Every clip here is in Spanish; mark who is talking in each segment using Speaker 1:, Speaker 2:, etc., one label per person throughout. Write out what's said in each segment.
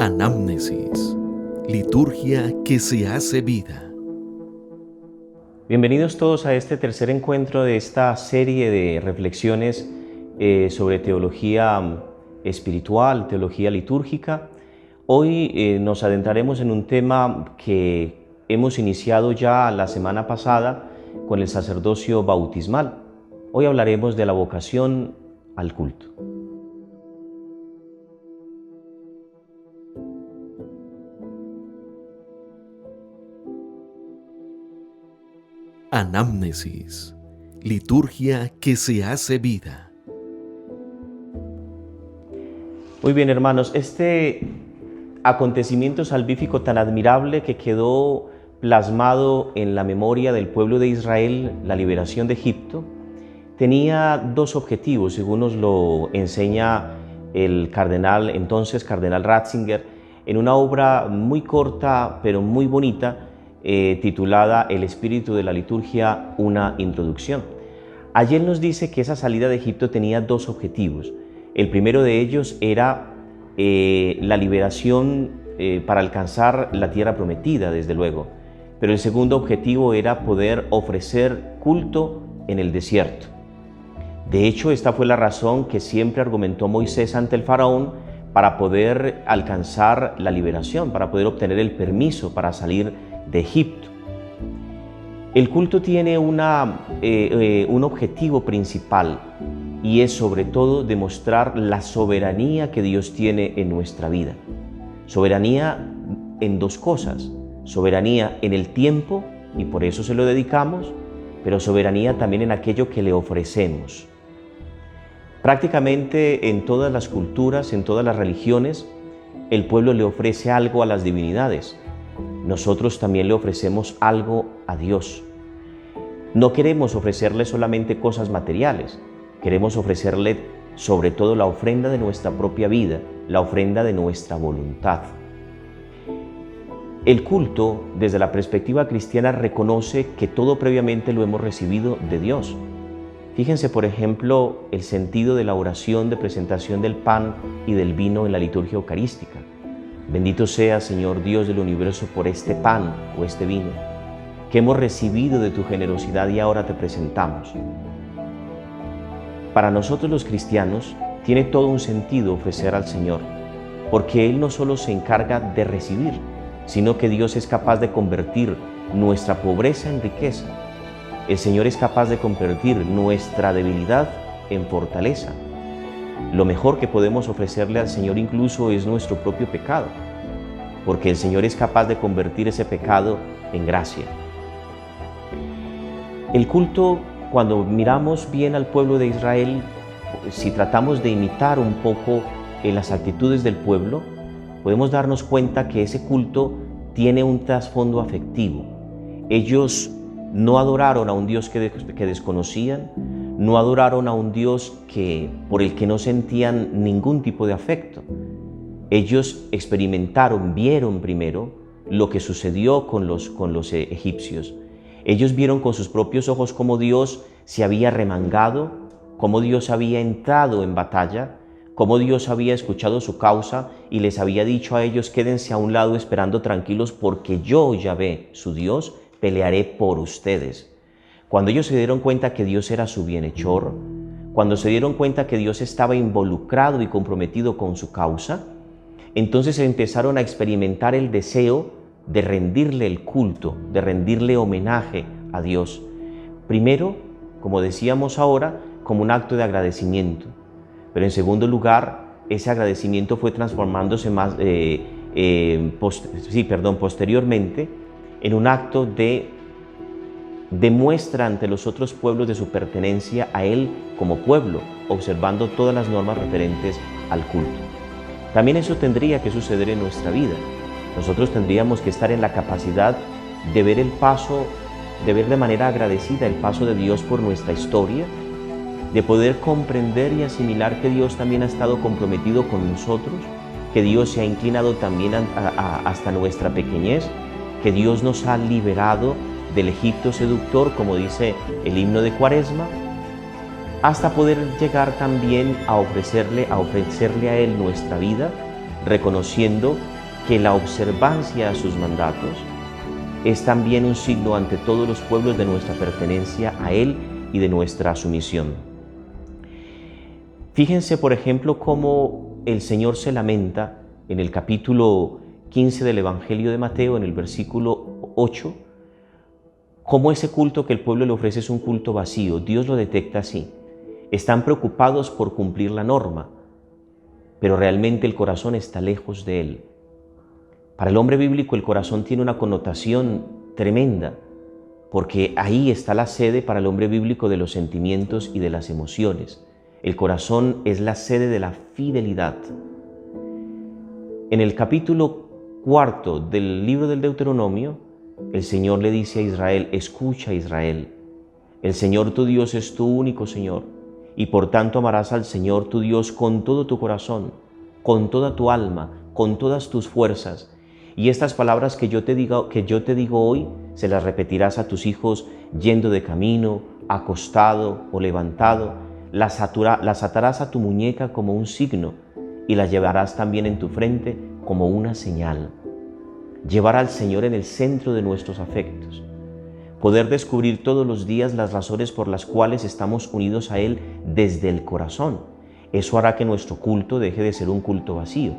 Speaker 1: Anamnesis, liturgia que se hace vida.
Speaker 2: Bienvenidos todos a este tercer encuentro de esta serie de reflexiones sobre teología espiritual, teología litúrgica. Hoy nos adentraremos en un tema que hemos iniciado ya la semana pasada con el sacerdocio bautismal. Hoy hablaremos de la vocación al culto.
Speaker 1: Anamnesis, liturgia que se hace vida.
Speaker 2: Muy bien, hermanos, este acontecimiento salvífico tan admirable que quedó plasmado en la memoria del pueblo de Israel, la liberación de Egipto, tenía dos objetivos, según nos lo enseña el entonces cardenal Ratzinger, en una obra muy corta pero muy bonita, titulada El espíritu de la liturgia, una introducción. Allí él nos dice que esa salida de Egipto tenía dos objetivos. El primero de ellos era la liberación para alcanzar la tierra prometida, desde luego. Pero el segundo objetivo era poder ofrecer culto en el desierto. De hecho, esta fue la razón que siempre argumentó Moisés ante el faraón para poder alcanzar la liberación, para poder obtener el permiso para salir de Egipto. El culto tiene un objetivo principal y es sobre todo demostrar la soberanía que Dios tiene en nuestra vida. Soberanía en dos cosas: soberanía en el tiempo, y por eso se lo dedicamos, pero soberanía también en aquello que le ofrecemos. Prácticamente en todas las culturas, en todas las religiones, el pueblo le ofrece algo a las divinidades. Nosotros también le ofrecemos algo a Dios. No queremos ofrecerle solamente cosas materiales, queremos ofrecerle sobre todo la ofrenda de nuestra propia vida, la ofrenda de nuestra voluntad. El culto, desde la perspectiva cristiana, reconoce que todo previamente lo hemos recibido de Dios. Fíjense, por ejemplo, el sentido de la oración de presentación del pan y del vino en la liturgia eucarística. Bendito sea, Señor Dios del universo, por este pan o este vino que hemos recibido de tu generosidad y ahora te presentamos. Para nosotros los cristianos tiene todo un sentido ofrecer al Señor, porque Él no solo se encarga de recibir, sino que Dios es capaz de convertir nuestra pobreza en riqueza. El Señor es capaz de convertir nuestra debilidad en fortaleza. Lo mejor que podemos ofrecerle al Señor incluso es nuestro propio pecado, porque el Señor es capaz de convertir ese pecado en gracia. El culto, cuando miramos bien al pueblo de Israel, si tratamos de imitar un poco las actitudes del pueblo, podemos darnos cuenta que ese culto tiene un trasfondo afectivo. Ellos no adoraron a un Dios que desconocían, no adoraron a un Dios por el que no sentían ningún tipo de afecto. Ellos experimentaron, vieron primero lo que sucedió con los egipcios. Ellos vieron con sus propios ojos cómo Dios se había remangado, cómo Dios había entrado en batalla, cómo Dios había escuchado su causa y les había dicho a ellos: quédense a un lado esperando tranquilos, porque yo, Yahvé, su Dios, pelearé por ustedes. Cuando ellos se dieron cuenta que Dios era su bienhechor, cuando se dieron cuenta que Dios estaba involucrado y comprometido con su causa, entonces empezaron a experimentar el deseo de rendirle el culto, de rendirle homenaje a Dios. Primero, como decíamos ahora, como un acto de agradecimiento, pero en segundo lugar, ese agradecimiento fue transformándose posteriormente en un acto de muestra ante los otros pueblos de su pertenencia a Él como pueblo, observando todas las normas referentes al culto. También eso tendría que suceder en nuestra vida. Nosotros tendríamos que estar en la capacidad de ver de ver de manera agradecida el paso de Dios por nuestra historia, de poder comprender y asimilar que Dios también ha estado comprometido con nosotros, que Dios se ha inclinado también hasta nuestra pequeñez, que Dios nos ha liberado del Egipto seductor, como dice el himno de Cuaresma, hasta poder llegar también a ofrecerle a Él nuestra vida, reconociendo que la observancia a sus mandatos es también un signo ante todos los pueblos de nuestra pertenencia a Él y de nuestra sumisión. Fíjense, por ejemplo, cómo el Señor se lamenta en el capítulo 15 del Evangelio de Mateo, en el versículo 8, cómo ese culto que el pueblo le ofrece es un culto vacío. Dios lo detecta así. Están preocupados por cumplir la norma, pero realmente el corazón está lejos de Él. Para el hombre bíblico el corazón tiene una connotación tremenda, porque ahí está la sede para el hombre bíblico de los sentimientos y de las emociones. El corazón es la sede de la fidelidad. En el capítulo 4 del libro del Deuteronomio, el Señor le dice a Israel: escucha, Israel, el Señor tu Dios es tu único Señor, y por tanto amarás al Señor tu Dios con todo tu corazón, con toda tu alma, con todas tus fuerzas. Y estas palabras que yo te digo hoy, se las repetirás a tus hijos yendo de camino, acostado o levantado. Las atarás a tu muñeca como un signo y las llevarás también en tu frente como una señal. Llevar al Señor en el centro de nuestros afectos. Poder descubrir todos los días las razones por las cuales estamos unidos a Él desde el corazón. Eso hará que nuestro culto deje de ser un culto vacío,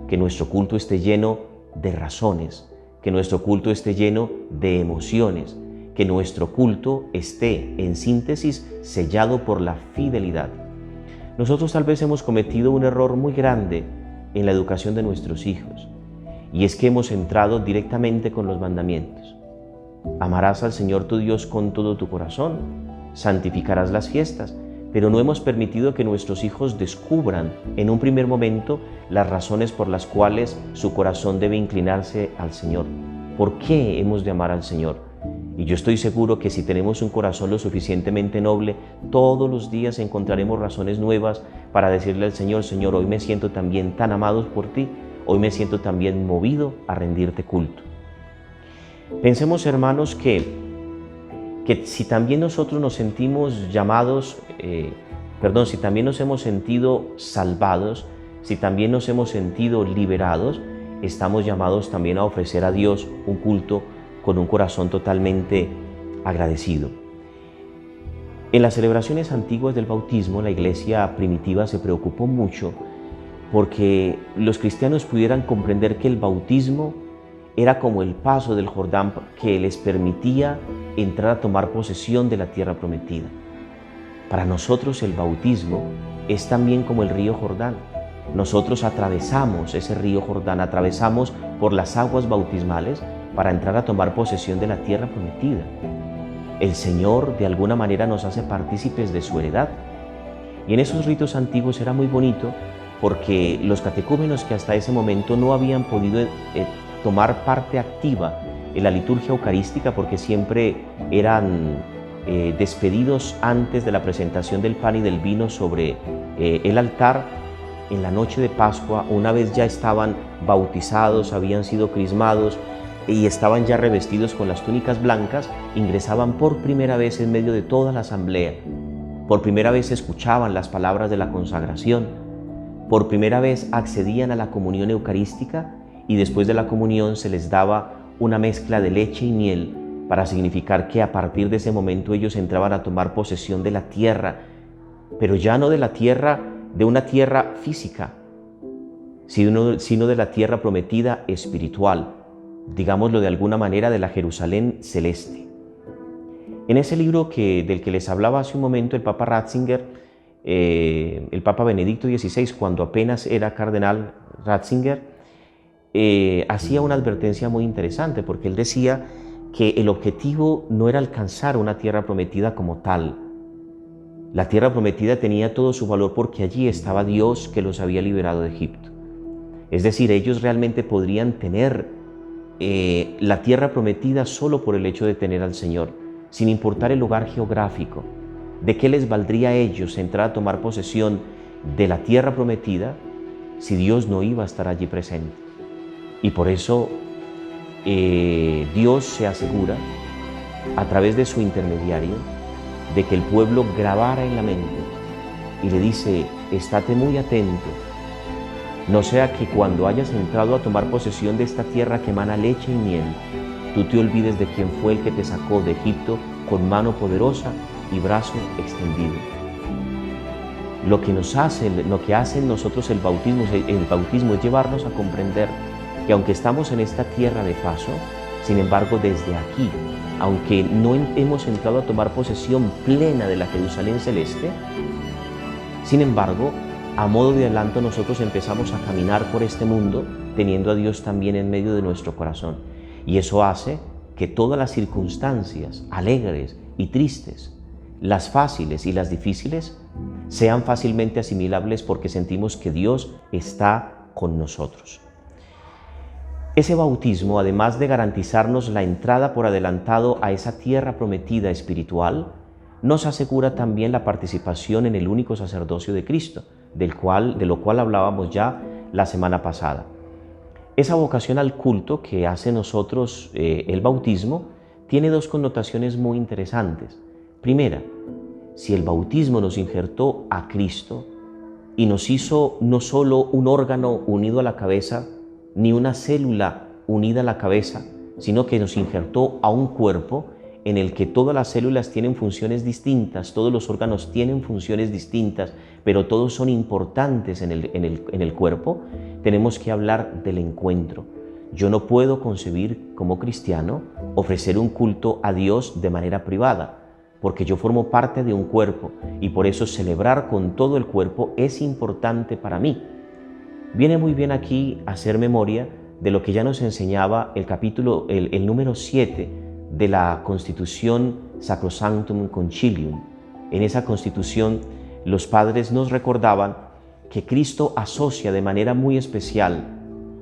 Speaker 2: que nuestro culto esté lleno de razones, que nuestro culto esté lleno de emociones, que nuestro culto esté, en síntesis, sellado por la fidelidad. Nosotros tal vez hemos cometido un error muy grande en la educación de nuestros hijos, y es que hemos entrado directamente con los mandamientos. Amarás al Señor tu Dios con todo tu corazón, santificarás las fiestas, pero no hemos permitido que nuestros hijos descubran en un primer momento las razones por las cuales su corazón debe inclinarse al Señor. ¿Por qué hemos de amar al Señor? Y yo estoy seguro que si tenemos un corazón lo suficientemente noble, todos los días encontraremos razones nuevas para decirle al Señor: Señor, hoy me siento también tan amado por ti, hoy me siento también movido a rendirte culto. Pensemos, hermanos, que si también nosotros nos sentimos llamados, si también nos hemos sentido salvados, si también nos hemos sentido liberados, estamos llamados también a ofrecer a Dios un culto con un corazón totalmente agradecido. En las celebraciones antiguas del bautismo, la iglesia primitiva se preocupó mucho porque los cristianos pudieran comprender que el bautismo era como el paso del Jordán que les permitía entrar a tomar posesión de la tierra prometida. Para nosotros el bautismo es también como el río Jordán. Nosotros atravesamos ese río Jordán, atravesamos por las aguas bautismales para entrar a tomar posesión de la tierra prometida. El Señor de alguna manera nos hace partícipes de su heredad. Y en esos ritos antiguos era muy bonito porque los catecúmenos que hasta ese momento no habían podido tomar parte activa en la liturgia eucarística, porque siempre eran despedidos antes de la presentación del pan y del vino sobre el altar, en la noche de Pascua, una vez ya estaban bautizados, habían sido crismados y estaban ya revestidos con las túnicas blancas, ingresaban por primera vez en medio de toda la asamblea. Por primera vez escuchaban las palabras de la consagración, por primera vez accedían a la comunión eucarística y después de la comunión se les daba una mezcla de leche y miel para significar que a partir de ese momento ellos entraban a tomar posesión de la tierra, pero ya no de la tierra, de una tierra física, sino de la tierra prometida espiritual, digámoslo de alguna manera, de la Jerusalén celeste. En ese libro del que les hablaba hace un momento el Papa Ratzinger, el Papa Benedicto XVI, cuando apenas era cardenal Ratzinger, hacía una advertencia muy interesante, porque él decía que el objetivo no era alcanzar una tierra prometida como tal. La tierra prometida tenía todo su valor porque allí estaba Dios que los había liberado de Egipto. Es decir, ellos realmente podrían tener la tierra prometida solo por el hecho de tener al Señor, sin importar el lugar geográfico. ¿De qué les valdría a ellos entrar a tomar posesión de la tierra prometida si Dios no iba a estar allí presente? Y por eso Dios se asegura, a través de su intermediario, de que el pueblo grabara en la mente, y le dice: estate muy atento, No sea que cuando hayas entrado a tomar posesión de esta tierra que emana leche y miel, tú te olvides de quién fue el que te sacó de Egipto con mano poderosa y brazo extendido. Lo que hace en nosotros el bautismo es llevarnos a comprender que aunque estamos en esta tierra de paso, sin embargo desde aquí, aunque no hemos entrado a tomar posesión plena de la Jerusalén celeste, sin embargo, a modo de adelanto nosotros empezamos a caminar por este mundo teniendo a Dios también en medio de nuestro corazón. Y eso hace que todas las circunstancias alegres y tristes, las fáciles y las difíciles, sean fácilmente asimilables porque sentimos que Dios está con nosotros. Ese bautismo, además de garantizarnos la entrada por adelantado a esa tierra prometida espiritual, nos asegura también la participación en el único sacerdocio de Cristo, de lo cual hablábamos ya la semana pasada. Esa vocación al culto que hace nosotros el bautismo tiene dos connotaciones muy interesantes. Primera, si el bautismo nos injertó a Cristo y nos hizo no solo un órgano unido a la cabeza, ni una célula unida a la cabeza, sino que nos injertó a un cuerpo en el que todas las células tienen funciones distintas, todos los órganos tienen funciones distintas, pero todos son importantes en el cuerpo, tenemos que hablar del encuentro. Yo no puedo concebir como cristiano ofrecer un culto a Dios de manera privada, porque yo formo parte de un cuerpo y por eso celebrar con todo el cuerpo es importante para mí. Viene muy bien aquí hacer memoria de lo que ya nos enseñaba el número 7 de la Constitución Sacrosanctum Concilium. En esa Constitución los padres nos recordaban que Cristo asocia de manera muy especial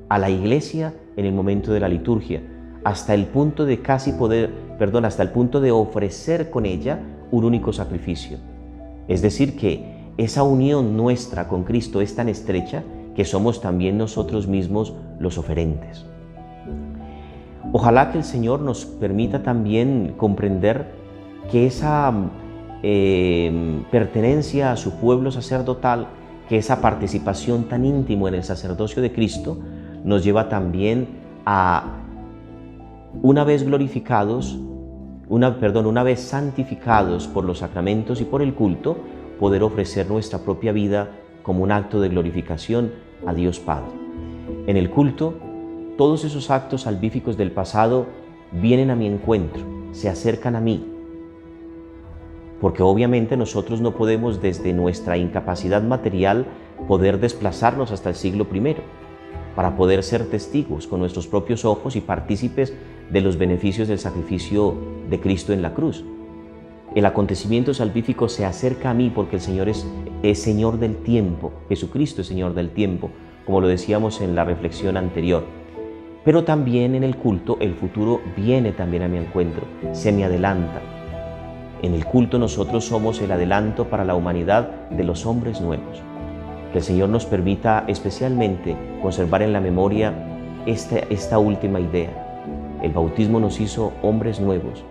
Speaker 2: a la Iglesia en el momento de la liturgia, hasta el punto de ofrecer con ella un único sacrificio. Es decir, que esa unión nuestra con Cristo es tan estrecha que somos también nosotros mismos los oferentes. Ojalá que el Señor nos permita también comprender que esa pertenencia a su pueblo sacerdotal, que esa participación tan íntima en el sacerdocio de Cristo, nos lleva también a, una vez santificados por los sacramentos y por el culto, poder ofrecer nuestra propia vida como un acto de glorificación a Dios Padre. En el culto, todos esos actos salvíficos del pasado vienen a mi encuentro, se acercan a mí, porque obviamente nosotros no podemos desde nuestra incapacidad material poder desplazarnos hasta el siglo I para poder ser testigos con nuestros propios ojos y partícipes de los beneficios del sacrificio de Cristo en la cruz. El acontecimiento salvífico se acerca a mí porque el Señor es Señor del tiempo, Jesucristo es Señor del tiempo, como lo decíamos en la reflexión anterior. Pero también en el culto el futuro viene también a mi encuentro, se me adelanta. En el culto nosotros somos el adelanto para la humanidad de los hombres nuevos. Que el Señor nos permita especialmente conservar en la memoria esta última idea. El bautismo nos hizo hombres nuevos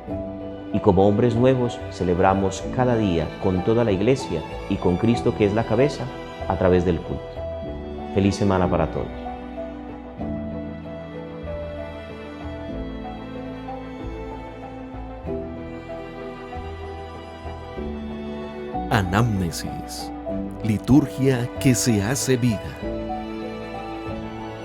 Speaker 2: y como hombres nuevos celebramos cada día con toda la Iglesia y con Cristo que es la cabeza a través del culto. Feliz semana para todos.
Speaker 1: Anamnesis. Liturgia que se hace vida.